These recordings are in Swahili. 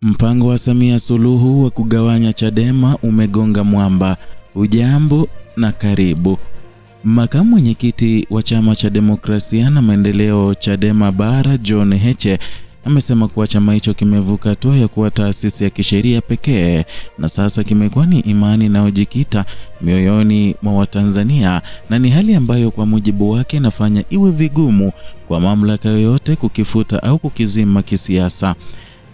Mpango wa Samia Suluhu wa kugawanya Chadema umegonga mwamba. Ujambo na karibu. Makamu mwenyekiti wa Chama cha Demokrasia na Maendeleo Chadema Bara, John Heche, amesema kuwa chama hicho kimevuka hatua ya kuwa taasisi ya kisheria pekee na sasa kimekuwa ni imani inayojikita mioyoni mwa Watanzania, na ni hali ambayo kwa mujibu wake inafanya iwe vigumu kwa mamlaka yoyote kukifuta au kukizima kisiasa.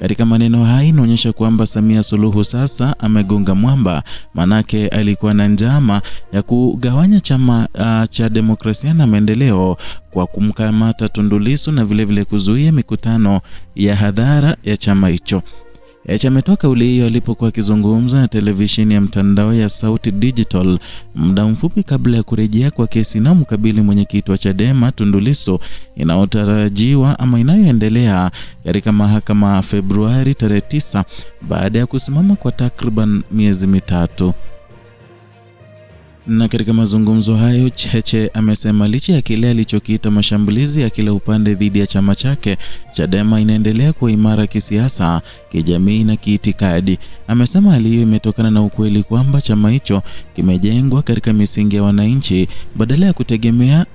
Katika maneno haya inaonyesha kwamba Samia Suluhu sasa amegonga mwamba, manake alikuwa na njama ya kugawanya Chama cha Demokrasia na Maendeleo kwa kumkamata Tundu Lissu na vilevile kuzuia mikutano ya hadhara ya chama hicho. Heche ametoa kauli hiyo alipokuwa akizungumza na televisheni ya mtandao ya Sauti Digital muda mfupi kabla ya kurejea kwa kesi na mkabili mwenyekiti wa Chadema Tundu Lissu inayotarajiwa ama inayoendelea katika mahakama Februari tarehe 9 baada ya kusimama kwa takriban miezi mitatu. Na katika mazungumzo hayo, Heche amesema licha ya kile alichokiita mashambulizi ya kila upande dhidi ya chama chake, Chadema inaendelea kuwa imara kisiasa, kijamii na kiitikadi. Amesema hali hiyo imetokana na ukweli kwamba chama hicho kimejengwa katika misingi ya wananchi badala ya kutegemea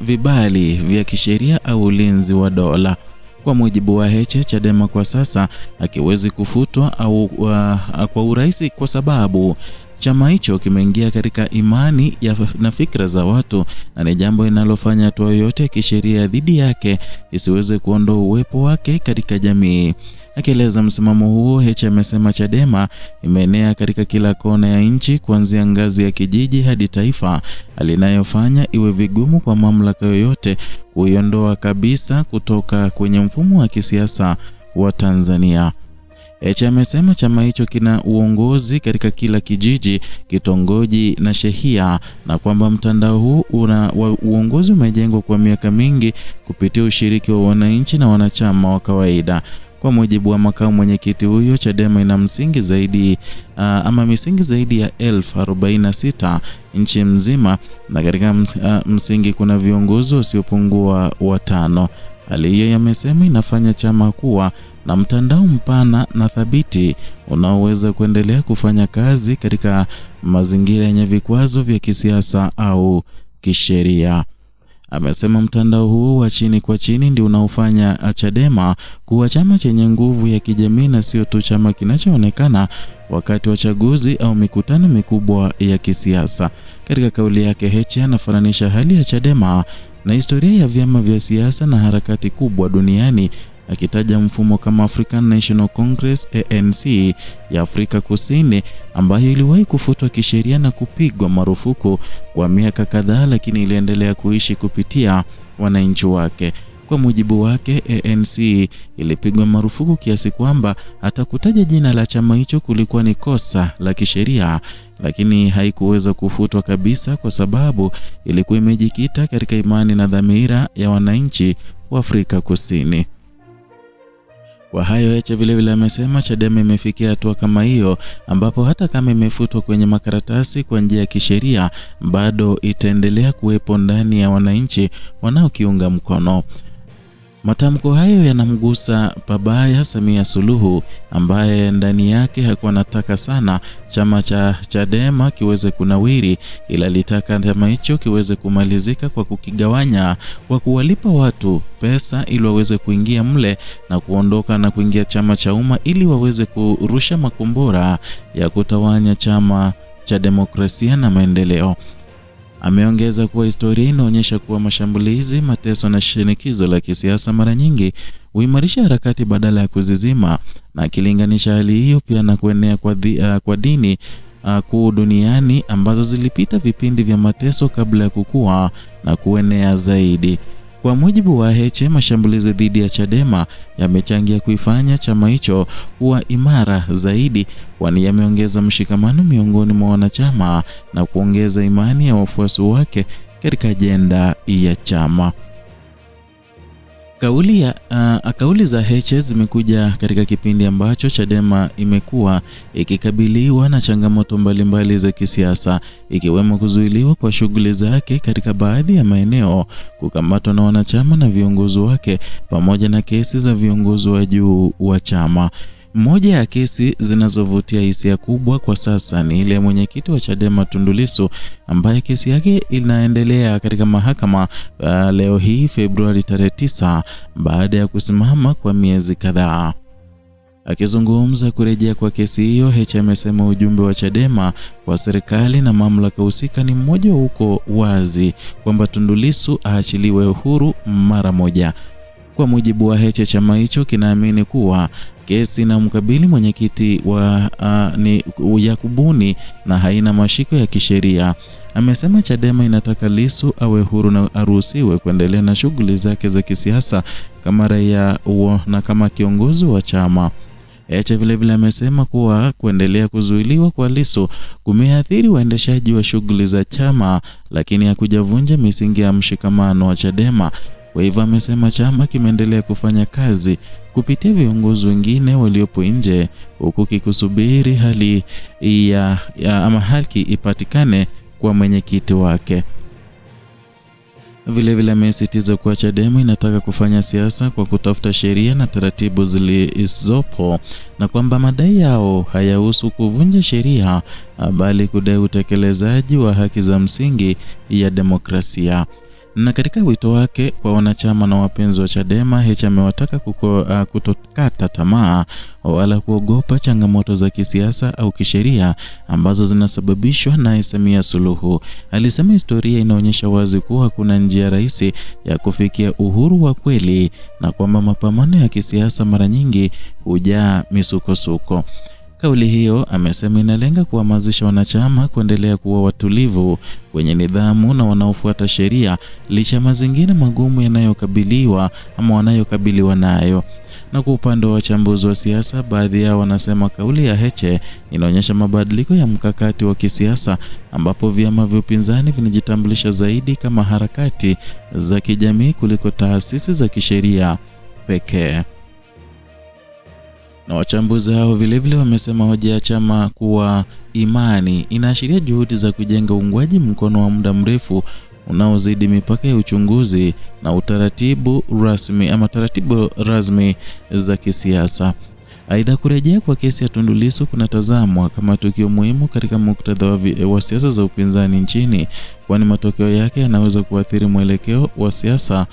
vibali vya kisheria au ulinzi wa dola. Kwa mujibu wa Heche, Chadema kwa sasa hakiwezi kufutwa au kwa urahisi kwa sababu chama hicho kimeingia katika imani na fikra za watu, na ni jambo linalofanya hatua yoyote ya kisheria dhidi yake isiweze kuondoa uwepo wake katika jamii. Akieleza msimamo huo, Heche amesema Chadema imeenea katika kila kona ya nchi kuanzia ngazi ya kijiji hadi taifa, alinayofanya iwe vigumu kwa mamlaka yoyote kuiondoa kabisa kutoka kwenye mfumo wa kisiasa wa Tanzania. Heche amesema chama hicho kina uongozi katika kila kijiji, kitongoji na shehia, na kwamba mtandao huu uongozi umejengwa kwa miaka mingi kupitia ushiriki wa wananchi na wanachama wa kawaida. Kwa mujibu wa makamu mwenyekiti huyo, Chadema ina misingi zaidi ya 1046 nchi mzima, na katika msingi kuna viongozi wasiopungua 5. Hali hiyo yamesema inafanya chama kuwa na mtandao mpana na thabiti unaoweza kuendelea kufanya kazi katika mazingira yenye vikwazo vya kisiasa au kisheria. Amesema mtandao huu wa chini kwa chini ndio unaofanya Chadema kuwa chama chenye nguvu ya kijamii na sio tu chama kinachoonekana wakati wa chaguzi au mikutano mikubwa ya kisiasa. Katika kauli yake, Heche anafananisha hali ya Chadema na historia ya vyama vya siasa na harakati kubwa duniani, akitaja mfumo kama African National Congress ANC ya Afrika Kusini ambayo iliwahi kufutwa kisheria na kupigwa marufuku kwa miaka kadhaa, lakini iliendelea kuishi kupitia wananchi wake. Kwa mujibu wake, ANC ilipigwa marufuku kiasi kwamba hata kutaja jina la chama hicho kulikuwa ni kosa la kisheria, lakini haikuweza kufutwa kabisa kwa sababu ilikuwa imejikita katika imani na dhamira ya wananchi wa Afrika Kusini. Kwa hayo, Heche vilevile amesema Chadema imefikia hatua kama hiyo ambapo hata kama imefutwa kwenye makaratasi kwa njia ya kisheria, bado itaendelea kuwepo ndani ya wananchi wanaokiunga mkono. Matamko hayo yanamgusa pabaya Samia Suluhu ambaye ndani yake hakuwa anataka sana chama cha Chadema kiweze kunawiri, ila alitaka chama hicho kiweze kumalizika kwa kukigawanya, kwa kuwalipa watu pesa ili waweze kuingia mle na kuondoka na kuingia chama cha umma ili waweze kurusha makombora ya kutawanya Chama cha Demokrasia na Maendeleo. Ameongeza kuwa historia inaonyesha kuwa mashambulizi, mateso na shinikizo la kisiasa mara nyingi huimarisha harakati badala ya kuzizima, na akilinganisha hali hiyo pia na kuenea kwa dini kuu duniani ambazo zilipita vipindi vya mateso kabla ya kukua na kuenea zaidi. Kwa mujibu wa Heche, mashambulizi dhidi ya Chadema yamechangia kuifanya chama hicho kuwa imara zaidi, kwani yameongeza mshikamano miongoni mwa wanachama na kuongeza imani ya wafuasi wake katika ajenda ya chama. Kauli za Heche zimekuja katika kipindi ambacho Chadema imekuwa ikikabiliwa na changamoto mbalimbali za kisiasa, ikiwemo kuzuiliwa kwa shughuli zake katika baadhi ya maeneo, kukamatwa na wanachama na viongozi wake, pamoja na kesi za viongozi wa juu wa chama. Moja ya kesi zinazovutia hisia kubwa kwa sasa ni ile ya mwenyekiti wa Chadema Tundu Lissu, ambaye kesi yake inaendelea katika mahakama leo hii Februari 9 baada ya kusimama kwa miezi kadhaa. Akizungumza kurejea kwa kesi hiyo, Heche amesema ujumbe wa Chadema kwa serikali na mamlaka husika ni mmoja, uko wazi kwamba Tundu Lissu aachiliwe huru mara moja. Kwa mujibu wa Heche, chama hicho kinaamini kuwa kesi na mkabili mwenyekiti ni ya kubuni na haina mashiko ya kisheria. Amesema Chadema inataka Lissu awe huru na aruhusiwe kuendelea na shughuli zake za kisiasa kama raia na kama kiongozi wa chama. Heche vilevile amesema kuwa kuendelea kuzuiliwa kwa Lissu kumeathiri uendeshaji wa shughuli za chama, lakini hakujavunja misingi ya mshikamano wa Chadema. Kwa hivyo amesema chama kimeendelea kufanya kazi kupitia viongozi wengine waliopo nje, huku kikusubiri haki ipatikane kwa mwenyekiti wake. Vilevile amesisitiza kuwa Chadema inataka kufanya siasa kwa kutafuta sheria na taratibu zilizopo, na kwamba madai yao hayahusu kuvunja sheria, bali kudai utekelezaji wa haki za msingi ya demokrasia. Na katika wito wake kwa wanachama na wapenzi wa Chadema, Heche amewataka kutokata tamaa wala kuogopa changamoto za kisiasa au kisheria ambazo zinasababishwa na Samia Suluhu. Alisema historia inaonyesha wazi kuwa hakuna njia rahisi ya kufikia uhuru wa kweli, na kwamba mapambano ya kisiasa mara nyingi hujaa misukosuko. Kauli hiyo amesema inalenga kuhamasisha wanachama kuendelea kuwa watulivu, wenye nidhamu na wanaofuata sheria licha mazingira magumu wanayokabiliwa nayo. Na kwa upande wa wachambuzi wa siasa, baadhi yao wanasema kauli ya Heche inaonyesha mabadiliko ya mkakati wa kisiasa, ambapo vyama vya upinzani vinajitambulisha zaidi kama harakati za kijamii kuliko taasisi za kisheria pekee. Na wachambuzi hao vilevile wamesema hoja ya chama kuwa imani inaashiria juhudi za kujenga uungwaji mkono wa muda mrefu unaozidi mipaka ya uchunguzi na taratibu rasmi za kisiasa. Aidha, kurejea kwa kesi ya Tundu Lissu kunatazamwa kama tukio muhimu katika muktadha wa siasa za upinzani nchini, kwani matokeo yake yanaweza kuathiri mwelekeo wa siasa,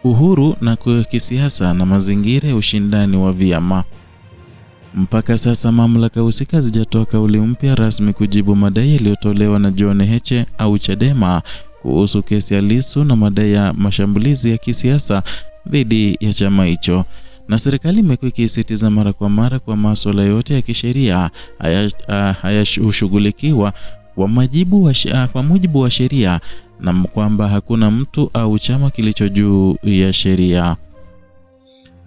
uhuru na kisiasa na mazingira ya ushindani wa vyama. Mpaka sasa mamlaka husika hazijatoa kauli mpya rasmi kujibu madai yaliyotolewa na John Heche au Chadema kuhusu kesi ya Lissu na madai ya mashambulizi ya kisiasa dhidi ya chama hicho. Na serikali imekuwa ikisisitiza mara kwa mara kwa masuala yote ya kisheria hayashughulikiwa kwa mujibu wa sheria, na kwamba hakuna mtu au chama kilicho juu ya sheria.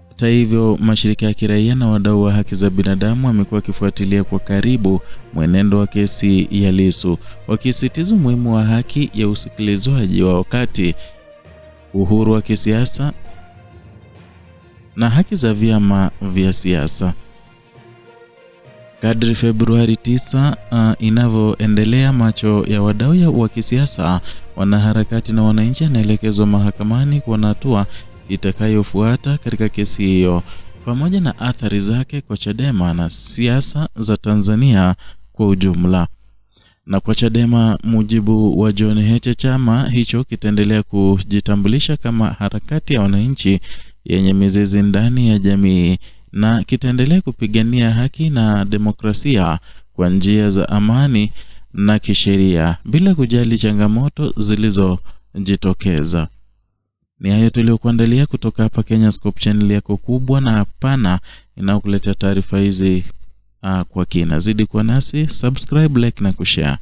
Hata hivyo, mashirika ya kiraia na wadau wa haki za binadamu wamekuwa wakifuatilia kwa karibu mwenendo wa kesi ya Lissu, wakisisitiza umuhimu wa haki ya usikilizwaji wa wakati, uhuru wa kisiasa na haki za vyama vya siasa. Kadri Februari 9 inavyoendelea, macho ya wadau wa kisiasa, wanaharakati na wananchi yanaelekezwa mahakamani kwa hatua itakayofuata katika kesi hiyo, pamoja na athari zake kwa Chadema na siasa za Tanzania kwa ujumla. Na kwa Chadema, mujibu wa John Heche, chama hicho kitaendelea kujitambulisha kama harakati ya wananchi yenye mizizi ndani ya jamii, na kitaendelea kupigania haki na demokrasia kwa njia za amani na kisheria bila kujali changamoto zilizojitokeza. Ni hayo tuliokuandalia kutoka hapa Kenyascope, channel yako kubwa na hapana inayokuletea taarifa hizi kwa kina. Zidi kwa nasi, subscribe, like na kushare.